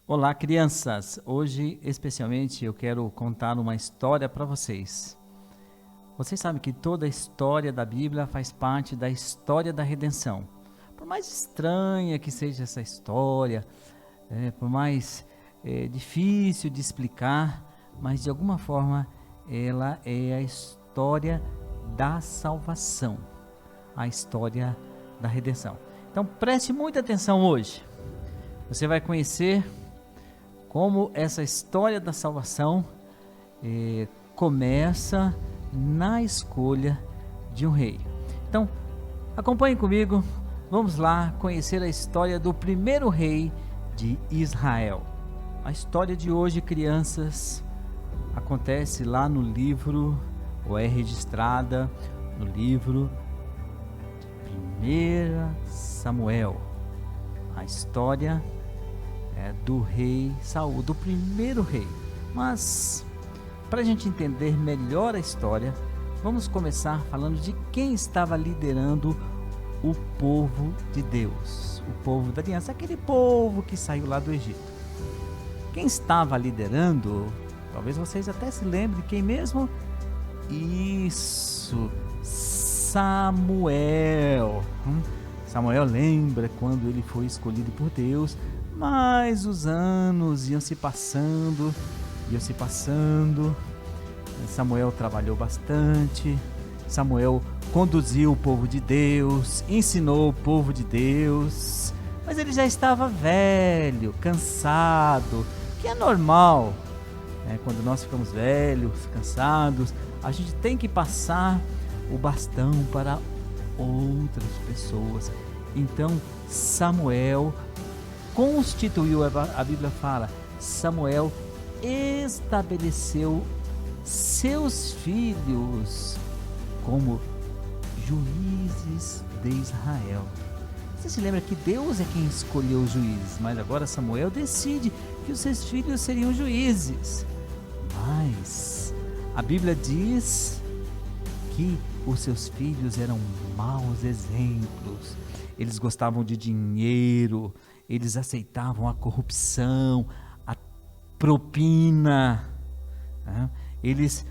Olá, crianças! Hoje, especialmente, eu quero contar uma história para vocês. Vocês sabem que toda a história da Bíblia faz parte da história da redenção. Por mais estranha que seja essa história, por mais difícil de explicar, mas de alguma forma ela é a história da salvação, a história da redenção. Então preste muita atenção hoje. Você vai conhecer como essa história da salvação começa na escolha de um rei. Então, acompanhe comigo, vamos lá conhecer a história do primeiro rei de Israel. A história de hoje, crianças, acontece lá no livro, ou é registrada no livro 1 Samuel. A história do rei Saul, do primeiro rei. Mas, para a gente entender melhor a história, vamos começar falando de quem estava liderando o povo de Deus, o povo da aliança, aquele povo que saiu lá do Egito. Quem estava liderando, talvez vocês até se lembrem de quem mesmo? Isso, Samuel. Samuel lembra quando ele foi escolhido por Deus, mas os anos iam se passando. Samuel trabalhou bastante. Samuel conduziu o povo de Deus, ensinou o povo de Deus, mas ele já estava velho, cansado, que é normal, né? Quando nós ficamos velhos, cansados, a gente tem que passar o bastão para outras pessoas. Então Samuel constituiu, a Bíblia fala, Samuel estabeleceu seus filhos como juízes de Israel. Você se lembra que Deus é quem escolheu os juízes, mas agora Samuel decide que os seus filhos seriam juízes. Mas a Bíblia diz que os seus filhos eram maus exemplos. Eles gostavam de dinheiro, eles aceitavam a corrupção, a propina, né? Eles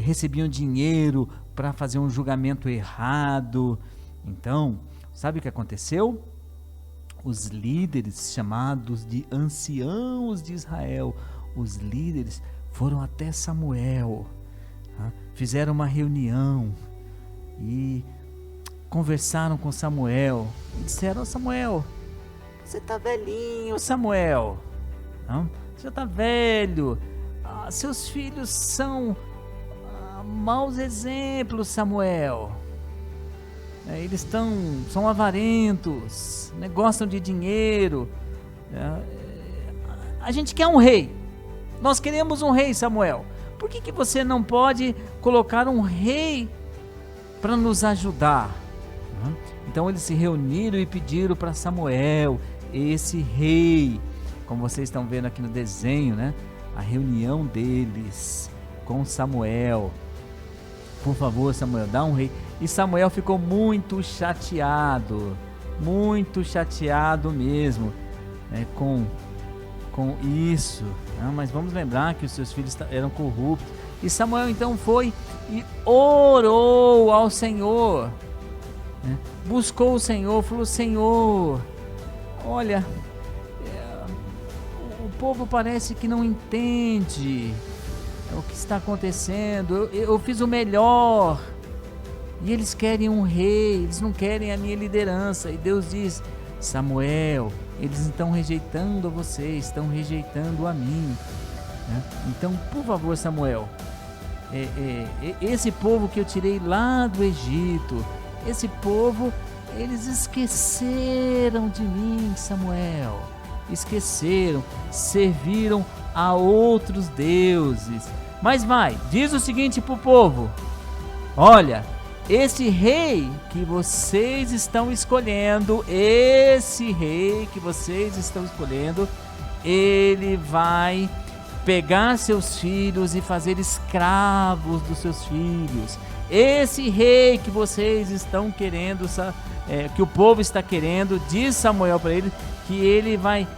recebiam dinheiro para fazer um julgamento errado. Então, sabe o que aconteceu? Os líderes, chamados de anciãos de Israel, os líderes foram até Samuel, fizeram uma reunião e conversaram com Samuel e disseram: Samuel, você está velhinho, Samuel, você já está velho, seus filhos são maus exemplos, Samuel. Eles são avarentos, né? Gostam de dinheiro. A gente quer um rei. Nós queremos um rei, Samuel. Por que você não pode colocar um rei para nos ajudar? Então eles se reuniram e pediram para Samuel esse rei. Como vocês estão vendo aqui no desenho, né? A reunião deles com Samuel. Por favor, Samuel, dá um rei. E Samuel ficou muito chateado mesmo, né, com isso. Mas vamos lembrar que os seus filhos eram corruptos. E Samuel então foi e orou ao Senhor, né? Buscou o Senhor, falou: Senhor, olha, o povo parece que não entende o que está acontecendo. Eu fiz o melhor e eles querem um rei, eles não querem a minha liderança. E Deus diz: Samuel, eles estão rejeitando você, estão rejeitando a mim, né? Então, por favor, Samuel, esse povo que eu tirei lá do Egito, esse povo, eles esqueceram de mim, Samuel. Esqueceram, serviram a outros deuses. Mas diz o seguinte para o povo: olha, esse rei que vocês estão escolhendo, ele vai pegar seus filhos e fazer escravos dos seus filhos. Esse rei que vocês estão querendo, que o povo está querendo, diz Samuel para ele que ele vai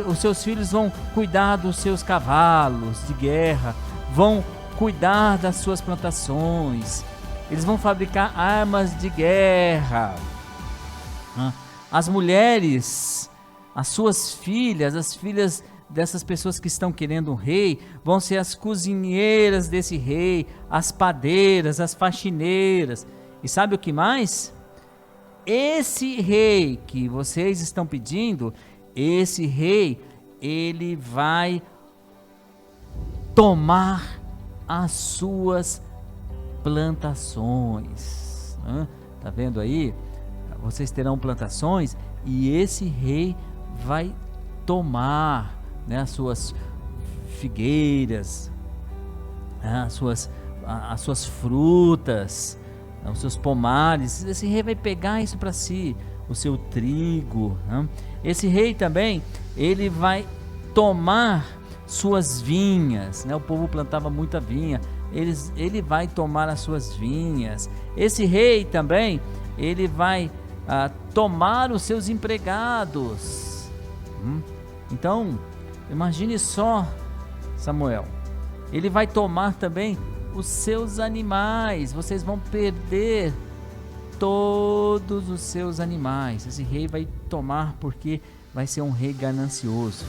os seus filhos vão cuidar dos seus cavalos de guerra, vão cuidar das suas plantações, eles vão fabricar armas de guerra. As mulheres, as suas filhas, as filhas dessas pessoas que estão querendo um rei, vão ser as cozinheiras desse rei, as padeiras, as faxineiras. E sabe o que mais? Esse rei que vocês estão pedindo, esse rei, ele vai tomar as suas plantações. Tá vendo aí? Vocês terão plantações e esse rei vai tomar, né, as suas figueiras, as suas frutas, os seus pomares. Esse rei vai pegar isso para si, o seu trigo, né? Esse rei também, ele vai tomar suas vinhas, né? O povo plantava muita vinha, ele vai tomar as suas vinhas. Esse rei também, ele vai tomar os seus empregados. Então, imagine só, Samuel, ele vai tomar também os seus animais. Vocês vão perder todos os seus animais. Esse rei vai tomar porque vai ser um rei ganancioso.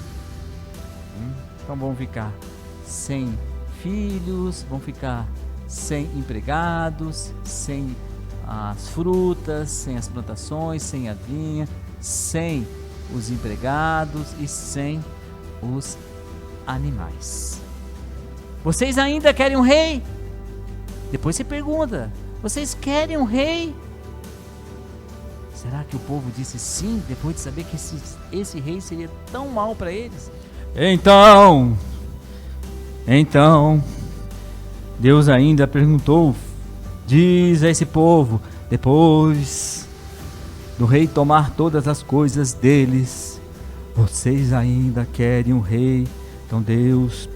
Então vão ficar sem filhos, vão ficar sem empregados, sem as frutas, sem as plantações, sem a vinha, sem os empregados e sem os animais. Vocês ainda querem um rei? Depois você pergunta: vocês querem um rei? Será que o povo disse sim, depois de saber que esse rei seria tão mal para eles? Então, Deus ainda perguntou: diz a esse povo, depois do rei tomar todas as coisas deles, vocês ainda querem um rei? Então Deus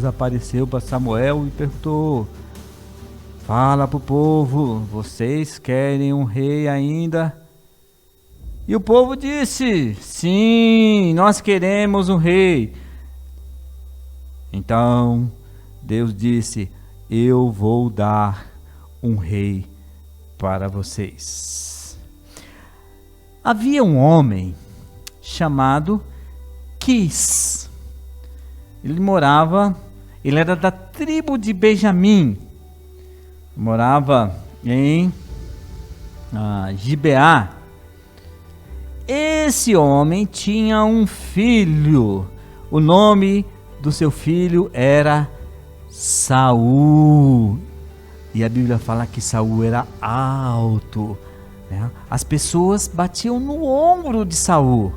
apareceu para Samuel e perguntou: fala para o povo, vocês querem um rei ainda? E o povo disse: sim, nós queremos um rei. Então Deus disse: eu vou dar um rei para vocês. Havia um homem chamado Quis. Ele era da tribo de Benjamim, morava em Gibeá. Esse homem tinha um filho, o nome do seu filho era Saul, e a Bíblia fala que Saul era alto, né? As pessoas batiam no ombro de Saul.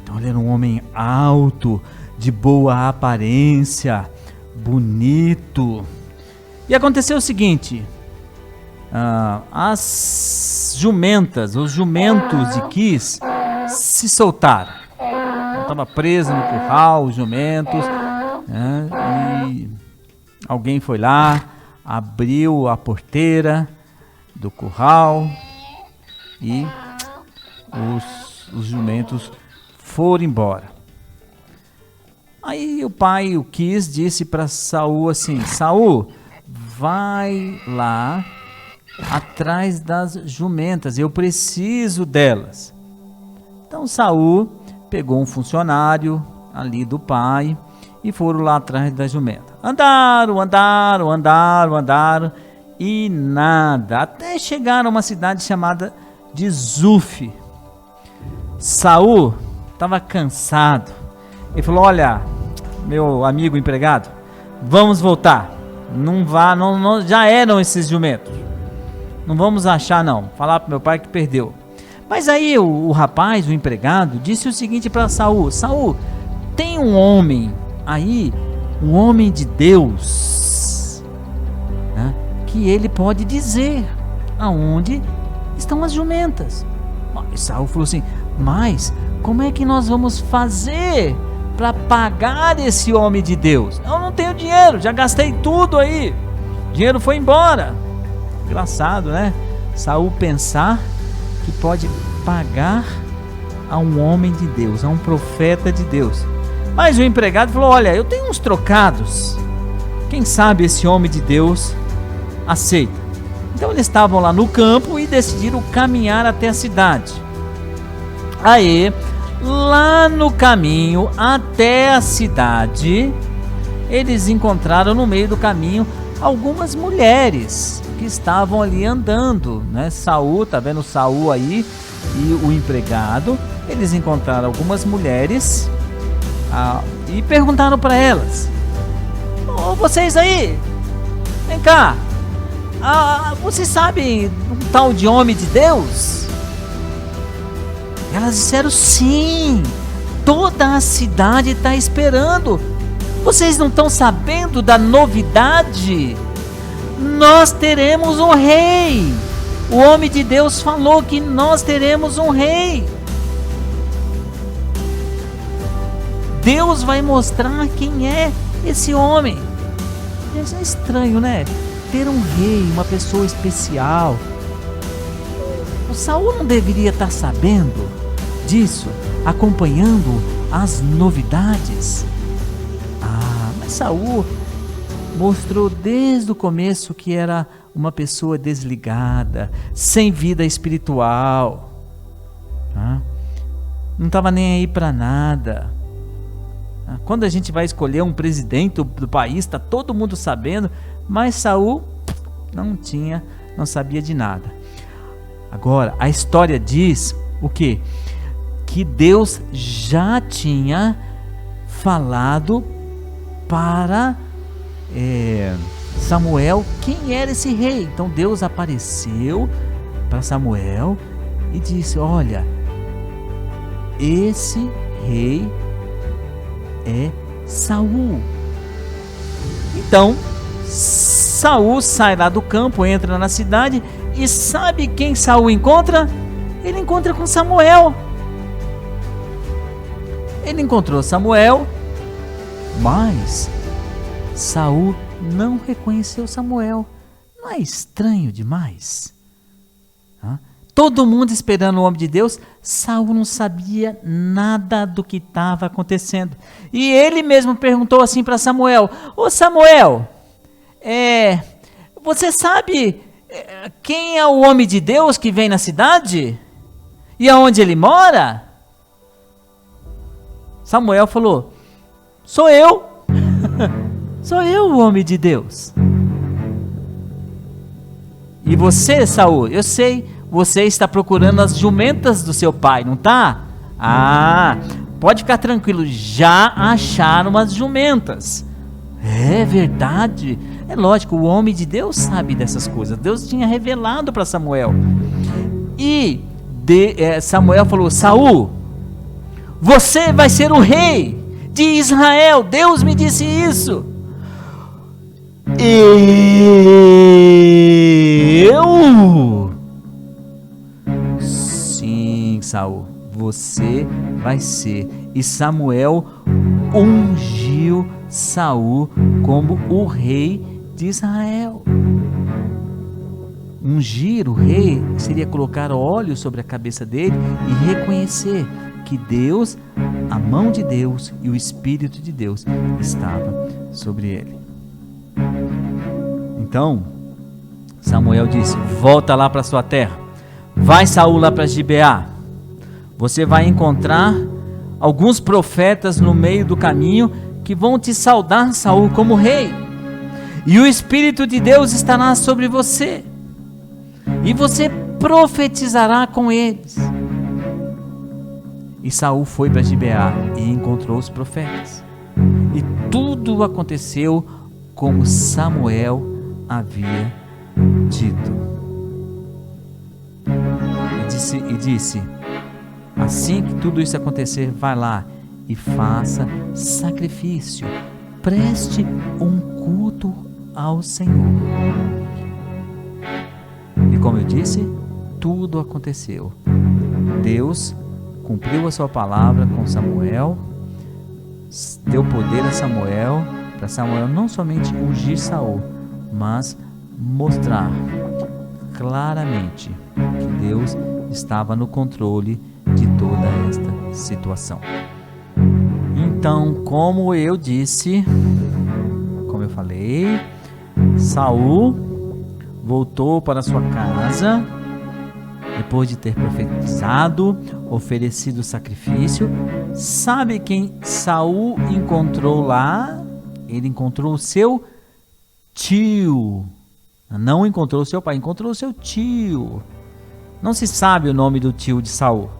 Então ele era um homem alto, de boa aparência, bonito. E aconteceu o seguinte: os jumentos de Quis se soltaram. Estava preso no curral, os jumentos, né? E alguém foi lá, abriu a porteira do curral e os jumentos foram embora. Aí o pai, o Quis, disse para Saul assim: Saul, vai lá atrás das jumentas, eu preciso delas. Então Saul pegou um funcionário ali do pai e foram lá atrás da jumenta. Andaram e nada, até chegaram a uma cidade chamada de Zuf. Saul estava cansado. Ele falou: olha, meu amigo empregado, vamos voltar. Não vá, não, já eram esses jumentos. Não vamos achar não. Falar para meu pai que perdeu. Mas aí o rapaz, o empregado, disse o seguinte para Saul: Saul, tem um homem aí, um homem de Deus, né, que ele pode dizer aonde estão as jumentas. E Saul falou assim: mas como é que nós vamos fazer para pagar esse homem de Deus? Eu não tenho dinheiro, já gastei tudo aí, o dinheiro foi embora. Engraçado, né? Saul pensar que pode pagar a um homem de Deus, a um profeta de Deus. Mas o empregado falou: olha, eu tenho uns trocados, quem sabe esse homem de Deus aceita. Então eles estavam lá no campo e decidiram caminhar até a cidade. Aí, lá no caminho até a cidade, eles encontraram no meio do caminho algumas mulheres que estavam ali andando, né? Saul, tá vendo Saul aí e o empregado? Eles encontraram algumas mulheres e perguntaram para elas: ô, vocês aí, vem cá, vocês sabem um tal de homem de Deus? Elas disseram: sim, toda a cidade está esperando. Vocês não estão sabendo da novidade? Nós teremos um rei. O homem de Deus falou que nós teremos um rei. Deus vai mostrar quem é esse homem. Isso é estranho, né? Ter um rei, uma pessoa especial. O Saul não deveria estar sabendo disso, acompanhando as novidades. Mas Saul mostrou desde o começo que era uma pessoa desligada, sem vida espiritual. Não estava nem aí para nada. Quando a gente vai escolher um presidente do país, está todo mundo sabendo, mas Saul não sabia de nada. Agora, a história diz o quê? Que Deus já tinha falado para Samuel quem era esse rei. Então Deus apareceu para Samuel e disse: olha, esse rei é Saul. Então Saul sai lá do campo, entra na cidade e sabe quem Saul encontra? Ele encontra com Samuel. Ele encontrou Samuel, mas Saul não reconheceu Samuel. Não é estranho demais? Todo mundo esperando o homem de Deus. Saul não sabia nada do que estava acontecendo. E ele mesmo perguntou assim para Samuel: ô Samuel, você sabe quem é o homem de Deus que vem na cidade? E aonde ele mora? Samuel falou: sou eu. Sou eu o homem de Deus. E você, Saul, eu sei, você está procurando as jumentas do seu pai, não está? Pode ficar tranquilo, já acharam as jumentas. É verdade. É lógico, o homem de Deus sabe dessas coisas. Deus tinha revelado para Samuel. E Samuel falou: Saul, você vai ser o rei de Israel. Deus me disse isso. Eu? Sim, Saul, você vai ser. E Samuel ungiu Saul como o rei de Israel. Ungir o rei seria colocar óleo sobre a cabeça dele e reconhecer que Deus, a mão de Deus e o Espírito de Deus estava sobre ele. Então Samuel disse: volta lá para sua terra, vai Saul lá para Gibeá, você vai encontrar alguns profetas no meio do caminho que vão te saudar, Saul, como rei, e o Espírito de Deus estará sobre você, e você profetizará com eles. E Saul foi para Gibeá e encontrou os profetas, e tudo aconteceu como Samuel havia dito. E disse: assim que tudo isso acontecer, vai lá e faça sacrifício, preste um culto ao Senhor. E como eu disse, tudo aconteceu. Deus cumpriu a sua palavra com Samuel, deu poder a Samuel, para Samuel não somente ungir Saul, mas mostrar claramente que Deus estava no controle de toda esta situação. Então, como eu disse, como eu falei, Saul voltou para sua casa depois de ter profetizado, oferecido sacrifício. Sabe quem Saul encontrou lá? Ele encontrou o seu tio. Não encontrou o seu pai, encontrou o seu tio. Não se sabe o nome do tio de Saul,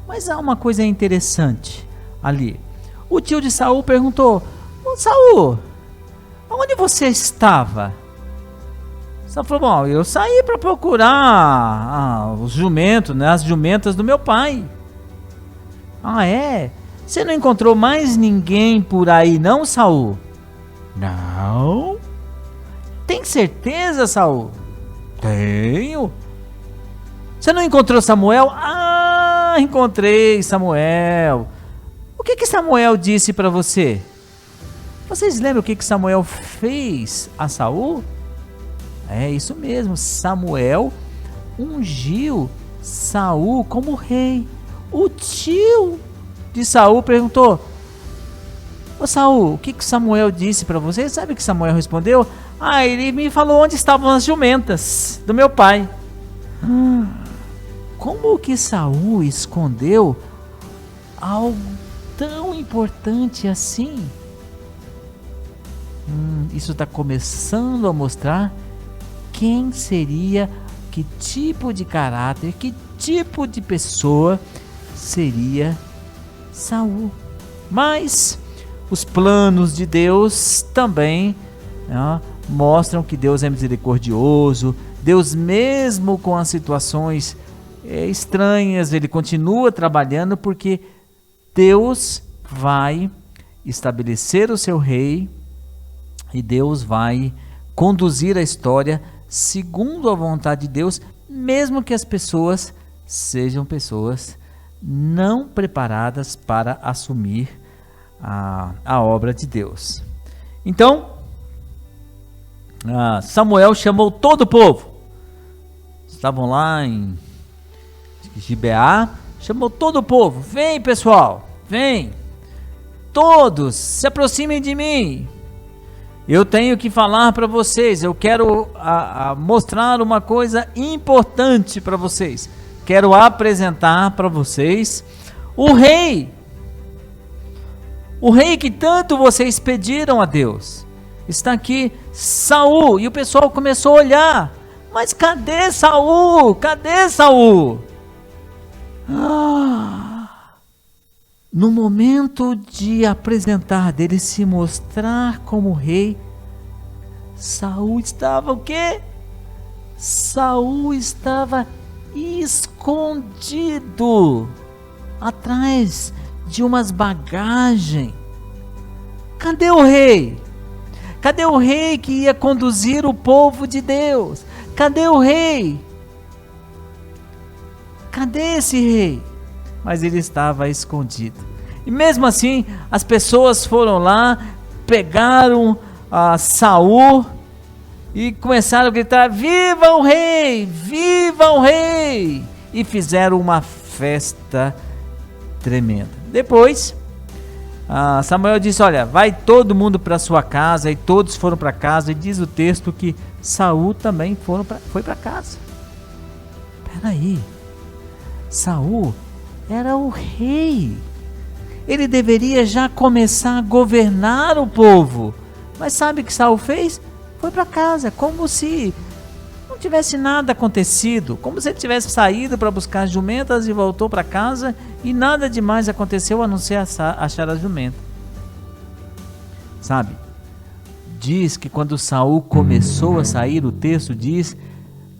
mas há uma coisa interessante ali. O tio de Saul perguntou: Saul, onde você estava? Saul falou: bom, eu saí para procurar os jumentos, né, as jumentas do meu pai. Ah, é? Você não encontrou mais ninguém por aí não, Saul? Não. Tem certeza, Saul? Tenho. Você não encontrou Samuel? Ah, encontrei Samuel. O que Samuel disse para você? Vocês lembram o que Samuel fez a Saul? É isso mesmo, Samuel ungiu Saul como rei. O tio de Saul perguntou: ô Saul, o que Samuel disse para você? Sabe o que Samuel respondeu? Ah, ele me falou onde estavam as jumentas do meu pai. Como que Saul escondeu algo tão importante assim? Isso está começando a mostrar quem seria, que tipo de caráter, que tipo de pessoa seria Saul. Mas os planos de Deus também, né, mostram que Deus é misericordioso. Deus, mesmo com as situações estranhas, ele continua trabalhando, porque Deus vai estabelecer o seu rei e Deus vai conduzir a história segundo a vontade de Deus, mesmo que as pessoas sejam pessoas não preparadas para assumir a obra de Deus. Então, Samuel chamou todo o povo. Estavam lá em Gibeá, chamou todo o povo. Vem, pessoal, vem. Todos se aproximem de mim. Eu tenho que falar para vocês. Eu quero mostrar uma coisa importante para vocês. Quero apresentar para vocês o rei. O rei que tanto vocês pediram a Deus. Está aqui Saul. E o pessoal começou a olhar. Mas cadê Saul? Cadê Saul? No momento de apresentar, dele se mostrar como rei, Saul estava o quê? Saul estava escondido atrás de umas bagagens. Cadê o rei? Cadê o rei que ia conduzir o povo de Deus? Cadê o rei? Cadê esse rei? Mas ele estava escondido. E mesmo assim, as pessoas foram lá, pegaram Saul e começaram a gritar: viva o rei! Viva o rei! E fizeram uma festa tremenda. Depois, Samuel disse: olha, vai todo mundo para sua casa. E todos foram para casa. E diz o texto que Saul também foi para casa. Espera aí, Saul era o rei. Ele deveria já começar a governar o povo. Mas sabe o que Saul fez? Foi para casa, como se não tivesse nada acontecido. Como se ele tivesse saído para buscar as jumentas e voltou para casa e nada demais aconteceu a não ser achar as jumentas. Sabe? Diz que quando Saul começou a sair, o texto diz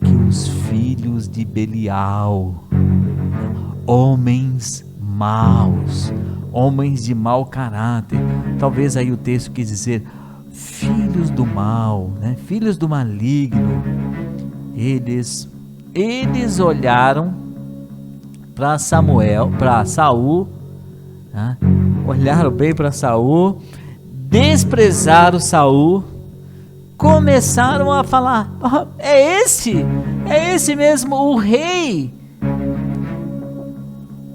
que os filhos de Belial, homens maus, homens de mau caráter, talvez aí o texto quis dizer filhos do mal, né? Filhos do maligno, eles olharam para Saul, né? Olharam bem para Saul, desprezaram Saul, começaram a falar: é esse mesmo o rei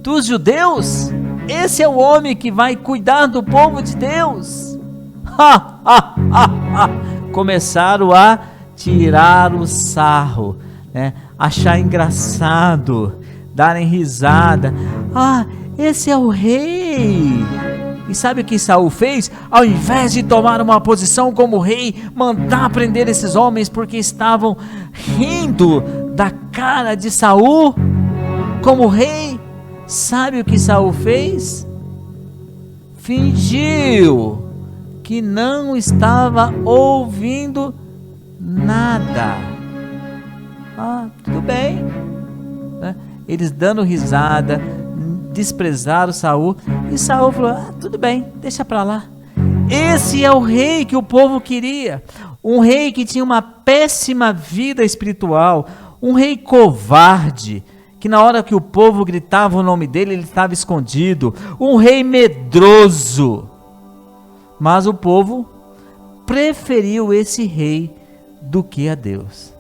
dos judeus? Esse é o homem que vai cuidar do povo de Deus. Começaram a tirar o sarro, né? Achar engraçado, darem risada. Esse é o rei. E sabe o que Saul fez? Ao invés de tomar uma posição como rei, mandar prender esses homens porque estavam rindo da cara de Saul como rei, sabe o que Saul fez? Fingiu que não estava ouvindo nada. Tudo bem, né? Eles dando risada, desprezaram Saul, e Saul falou: tudo bem, deixa pra lá. Esse é o rei que o povo queria, um rei que tinha uma péssima vida espiritual, um rei covarde, que na hora que o povo gritava o nome dele, ele estava escondido, um rei medroso. Mas o povo preferiu esse rei do que a Deus.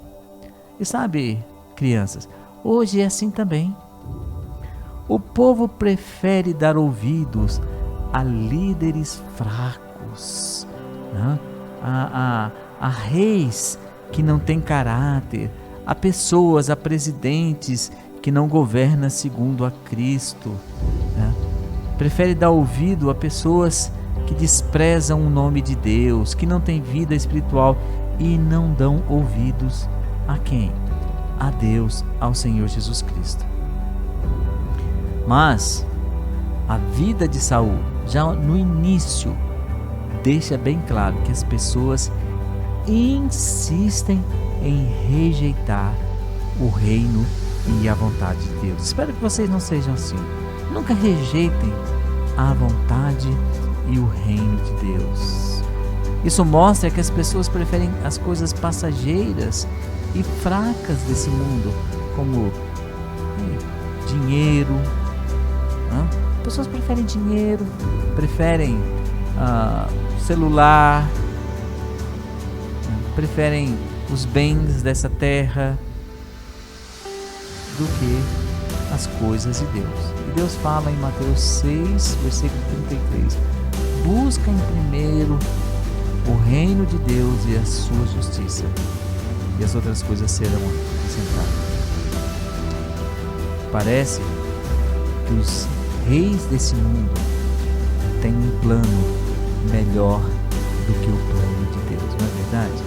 E sabe, crianças, hoje é assim também. O povo prefere dar ouvidos a líderes fracos, né? a reis que não têm caráter, a pessoas, a presidentes que não governam segundo a Cristo, né? Prefere dar ouvido a pessoas que desprezam o nome de Deus, que não têm vida espiritual e não dão ouvidos a quem? A Deus, ao Senhor Jesus Cristo. Mas a vida de Saul, já no início, deixa bem claro que as pessoas insistem em rejeitar o reino e a vontade de Deus. Espero que vocês não sejam assim. Nunca rejeitem a vontade e o reino de Deus. Isso mostra que as pessoas preferem as coisas passageiras e fracas desse mundo, como dinheiro. Pessoas preferem dinheiro, preferem celular, preferem os bens dessa terra do que as coisas de Deus. E Deus fala em Mateus 6, versículo 33: busquem primeiro o reino de Deus e a sua justiça, e as outras coisas serão acrescentadas. Parece que os reis desse mundo têm um plano melhor do que o plano de Deus, não é verdade?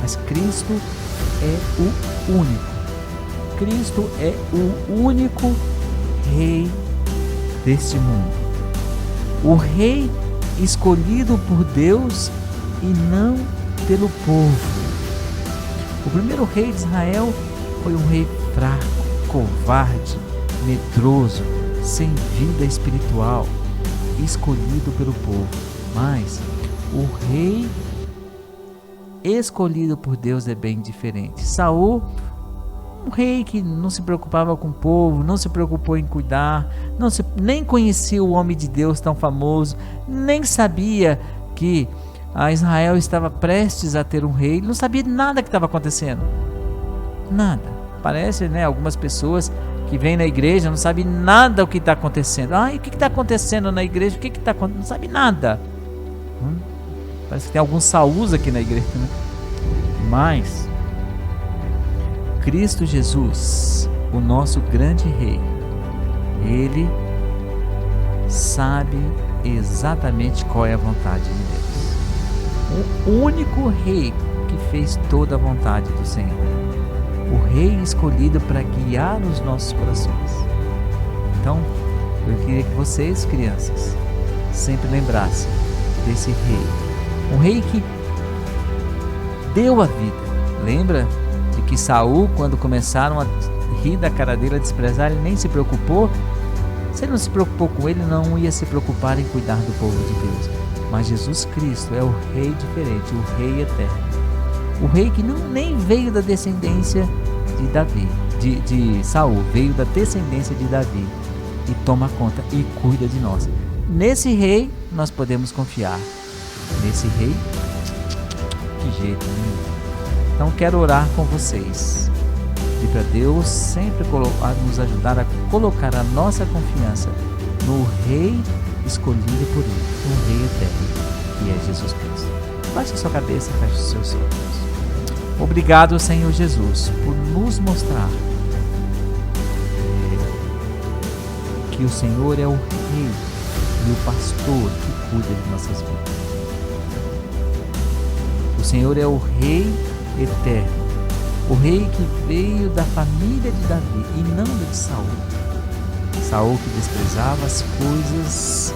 Mas Cristo é o único. Cristo é o único rei deste mundo. O rei escolhido por Deus e não pelo povo. O primeiro rei de Israel foi um rei fraco, covarde, medroso, sem vida espiritual, escolhido pelo povo. Mas o rei escolhido por Deus é bem diferente. Saul, um rei que não se preocupava com o povo, não se preocupou em cuidar, nem conhecia o homem de Deus tão famoso, nem sabia que Israel estava prestes a ter um rei, ele não sabia nada que estava acontecendo. Nada. Parece, né, algumas pessoas que vêm na igreja não sabem nada o que está acontecendo. E o que está acontecendo na igreja? O que está acontecendo? Não sabe nada. Parece que tem alguns Saús aqui na igreja, né? Mas Cristo Jesus, o nosso grande rei, ele sabe exatamente qual é a vontade de Deus. O único rei que fez toda a vontade do Senhor. O rei escolhido para guiar os nossos corações. Então, eu queria que vocês, crianças, sempre lembrassem desse rei. Um rei que deu a vida. Lembra de que Saul, quando começaram a rir da cara dele, a desprezar, ele nem se preocupou? Se ele não se preocupou com ele, não ia se preocupar em cuidar do povo de Deus. Mas Jesus Cristo é o rei diferente, o rei eterno. O rei que nem veio da descendência de Davi, de Saul, veio da descendência de Davi e toma conta e cuida de nós. Nesse rei nós podemos confiar. Nesse rei, que jeito, né? Então quero orar com vocês. Pedir para Deus sempre nos ajudar a colocar a nossa confiança no Rei escolhido por Ele, o Rei eterno, que é Jesus Cristo. Baixe a sua cabeça e feche os seus olhos. Obrigado, Senhor Jesus, por nos mostrar que o Senhor é o Rei e o pastor que cuida de nossas vidas. O Senhor é o Rei eterno, o Rei que veio da família de Davi e não de Saul. Saul que desprezava as coisas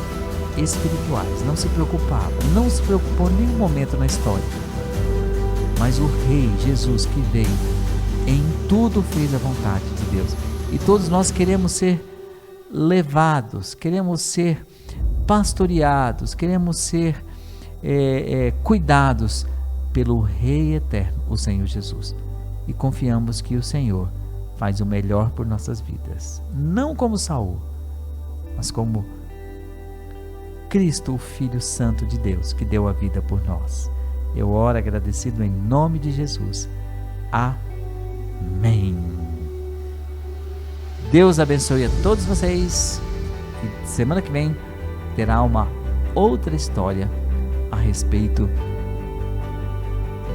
espirituais, não se preocupava, não se preocupou em nenhum momento na história. Mas o Rei Jesus que veio, em tudo fez a vontade de Deus. E todos nós queremos ser levados, queremos ser pastoreados, queremos ser cuidados pelo Rei eterno, o Senhor Jesus. E confiamos que o Senhor faz o melhor por nossas vidas. Não como Saul, mas como Cristo, o Filho Santo de Deus, que deu a vida por nós. Eu oro agradecido em nome de Jesus. Amém. Deus abençoe a todos vocês. E semana que vem terá uma outra história a respeito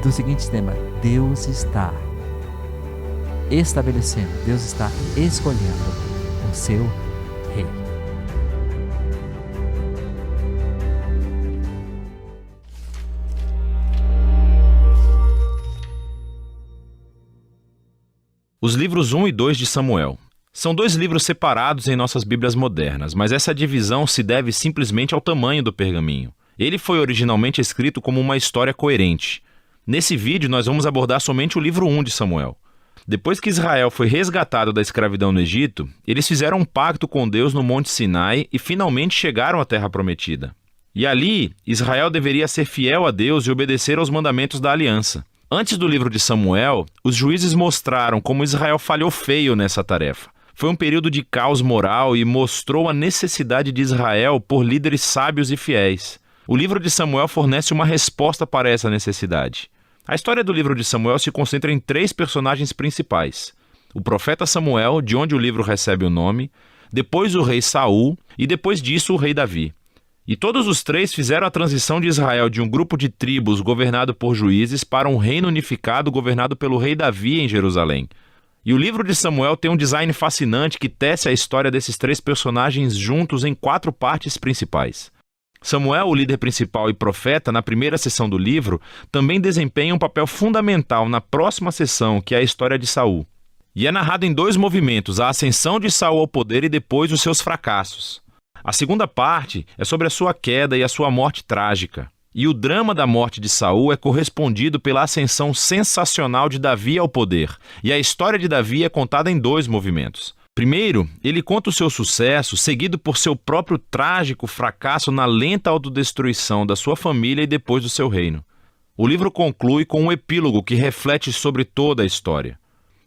do seguinte tema: Deus está estabelecendo, Deus está escolhendo o seu rei. Os livros 1 e 2 de Samuel. São dois livros separados em nossas Bíblias modernas, mas essa divisão se deve simplesmente ao tamanho do pergaminho. Ele foi originalmente escrito como uma história coerente. Nesse vídeo nós vamos abordar somente o livro 1 de Samuel. Depois que Israel foi resgatado da escravidão no Egito, eles fizeram um pacto com Deus no Monte Sinai e finalmente chegaram à Terra Prometida. E ali, Israel deveria ser fiel a Deus e obedecer aos mandamentos da aliança. Antes do livro de Samuel, os juízes mostraram como Israel falhou feio nessa tarefa. Foi um período de caos moral e mostrou a necessidade de Israel por líderes sábios e fiéis. O livro de Samuel fornece uma resposta para essa necessidade. A história do livro de Samuel se concentra em 3 personagens principais: o profeta Samuel, de onde o livro recebe o nome, depois o rei Saul e depois disso o rei Davi. E todos os 3 fizeram a transição de Israel de um grupo de tribos governado por juízes para um reino unificado governado pelo rei Davi em Jerusalém. E o livro de Samuel tem um design fascinante que tece a história desses 3 personagens juntos em 4 partes principais. Samuel, o líder principal e profeta, na primeira seção do livro, também desempenha um papel fundamental na próxima seção, que é a história de Saul. E é narrado em 2 movimentos: a ascensão de Saul ao poder e depois os seus fracassos. A segunda parte é sobre a sua queda e a sua morte trágica. E o drama da morte de Saul é correspondido pela ascensão sensacional de Davi ao poder. E a história de Davi é contada em 2 movimentos. Primeiro, ele conta o seu sucesso, seguido por seu próprio trágico fracasso na lenta autodestruição da sua família e depois do seu reino. O livro conclui com um epílogo que reflete sobre toda a história.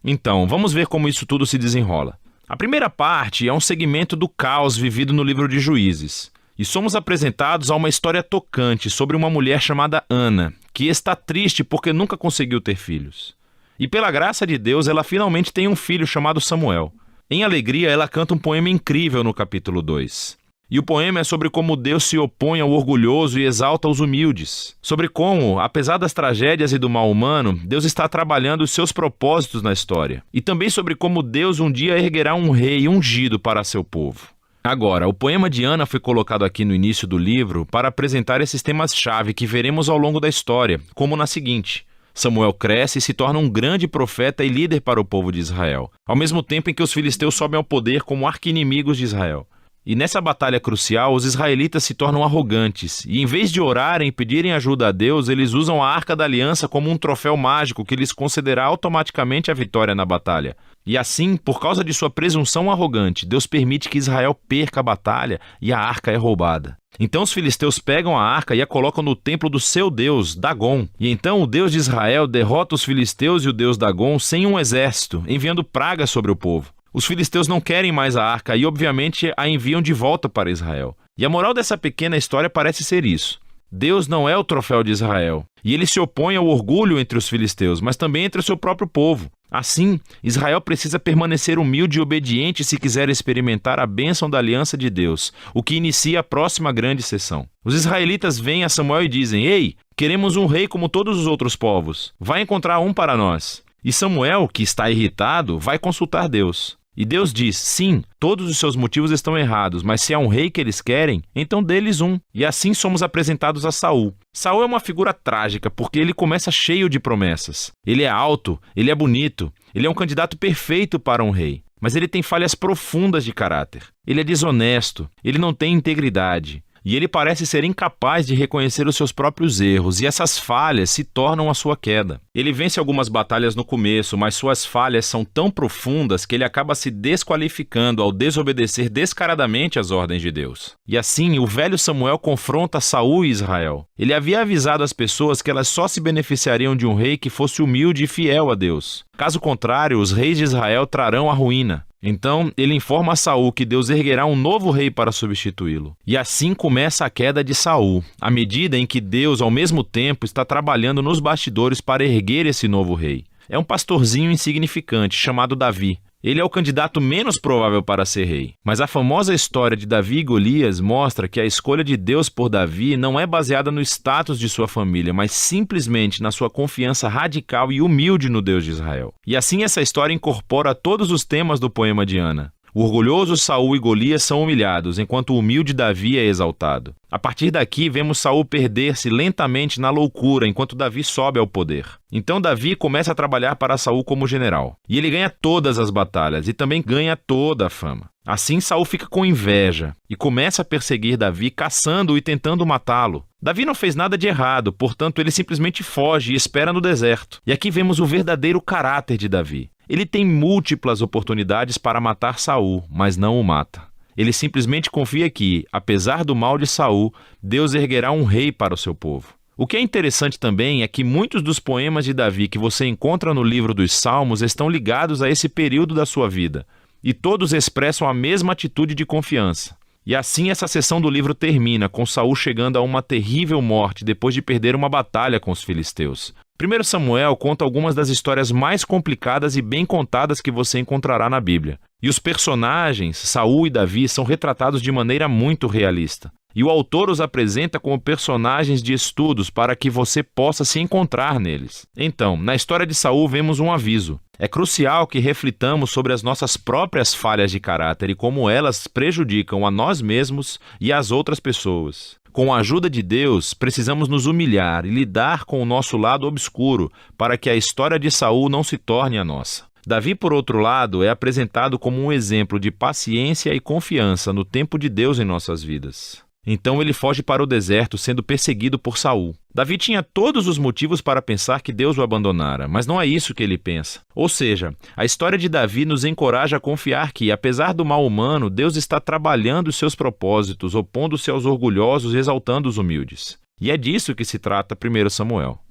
Então, vamos ver como isso tudo se desenrola. A primeira parte é um segmento do caos vivido no livro de Juízes. E somos apresentados a uma história tocante sobre uma mulher chamada Ana, que está triste porque nunca conseguiu ter filhos. E pela graça de Deus, ela finalmente tem um filho chamado Samuel. Em alegria, ela canta um poema incrível no capítulo 2. E o poema é sobre como Deus se opõe ao orgulhoso e exalta os humildes. Sobre como, apesar das tragédias e do mal humano, Deus está trabalhando os seus propósitos na história. E também sobre como Deus um dia erguerá um rei ungido para seu povo. Agora, o poema de Ana foi colocado aqui no início do livro para apresentar esses temas-chave que veremos ao longo da história, como na seguinte: Samuel cresce e se torna um grande profeta e líder para o povo de Israel, ao mesmo tempo em que os filisteus sobem ao poder como arqui-inimigos de Israel. E nessa batalha crucial, os israelitas se tornam arrogantes, e em vez de orarem e pedirem ajuda a Deus, eles usam a Arca da Aliança como um troféu mágico que lhes concederá automaticamente a vitória na batalha. E assim, por causa de sua presunção arrogante, Deus permite que Israel perca a batalha e a arca é roubada. Então os filisteus pegam a arca e a colocam no templo do seu deus, Dagon. E então o Deus de Israel derrota os filisteus e o deus Dagon sem um exército, enviando pragas sobre o povo. Os filisteus não querem mais a arca e obviamente a enviam de volta para Israel. E a moral dessa pequena história parece ser isso: Deus não é o troféu de Israel, e ele se opõe ao orgulho entre os filisteus, mas também entre o seu próprio povo. Assim, Israel precisa permanecer humilde e obediente se quiser experimentar a bênção da aliança de Deus, o que inicia a próxima grande sessão. Os israelitas vêm a Samuel e dizem: Ei, queremos um rei como todos os outros povos. Vai encontrar um para nós. E Samuel, que está irritado, vai consultar Deus. E Deus diz: sim, todos os seus motivos estão errados, mas se há um rei que eles querem, então dê-lhes um. E assim somos apresentados a Saul. Saul é uma figura trágica porque ele começa cheio de promessas. Ele é alto, ele é bonito, ele é um candidato perfeito para um rei. Mas ele tem falhas profundas de caráter. Ele é desonesto, ele não tem integridade. E ele parece ser incapaz de reconhecer os seus próprios erros, e essas falhas se tornam a sua queda. Ele vence algumas batalhas no começo, mas suas falhas são tão profundas que ele acaba se desqualificando ao desobedecer descaradamente às ordens de Deus. E assim, o velho Samuel confronta Saul e Israel. Ele havia avisado as pessoas que elas só se beneficiariam de um rei que fosse humilde e fiel a Deus. Caso contrário, os reis de Israel trarão a ruína. Então, ele informa a Saul que Deus erguerá um novo rei para substituí-lo. E assim começa a queda de Saul, à medida em que Deus, ao mesmo tempo, está trabalhando nos bastidores para erguer esse novo rei. É um pastorzinho insignificante, chamado Davi. Ele é o candidato menos provável para ser rei. Mas a famosa história de Davi e Golias mostra que a escolha de Deus por Davi não é baseada no status de sua família, mas simplesmente na sua confiança radical e humilde no Deus de Israel. E assim essa história incorpora todos os temas do poema de Ana. O orgulhoso Saul e Golias são humilhados, enquanto o humilde Davi é exaltado. A partir daqui, vemos Saul perder-se lentamente na loucura, enquanto Davi sobe ao poder. Então Davi começa a trabalhar para Saul como general. E ele ganha todas as batalhas e também ganha toda a fama. Assim, Saul fica com inveja e começa a perseguir Davi, caçando-o e tentando matá-lo. Davi não fez nada de errado, portanto ele simplesmente foge e espera no deserto. E aqui vemos o verdadeiro caráter de Davi. Ele tem múltiplas oportunidades para matar Saul, mas não o mata. Ele simplesmente confia que, apesar do mal de Saul, Deus erguerá um rei para o seu povo. O que é interessante também é que muitos dos poemas de Davi que você encontra no livro dos Salmos estão ligados a esse período da sua vida, e todos expressam a mesma atitude de confiança. E assim essa seção do livro termina, com Saul chegando a uma terrível morte depois de perder uma batalha com os filisteus. 1 Samuel conta algumas das histórias mais complicadas e bem contadas que você encontrará na Bíblia. E os personagens, Saul e Davi, são retratados de maneira muito realista. E o autor os apresenta como personagens de estudos para que você possa se encontrar neles. Então, na história de Saul vemos um aviso. É crucial que reflitamos sobre as nossas próprias falhas de caráter e como elas prejudicam a nós mesmos e às outras pessoas. Com a ajuda de Deus, precisamos nos humilhar e lidar com o nosso lado obscuro para que a história de Saul não se torne a nossa. Davi, por outro lado, é apresentado como um exemplo de paciência e confiança no tempo de Deus em nossas vidas. Então ele foge para o deserto, sendo perseguido por Saul. Davi tinha todos os motivos para pensar que Deus o abandonara, mas não é isso que ele pensa. Ou seja, a história de Davi nos encoraja a confiar que, apesar do mal humano, Deus está trabalhando os seus propósitos, opondo-se aos orgulhosos e exaltando os humildes. E é disso que se trata 1 Samuel.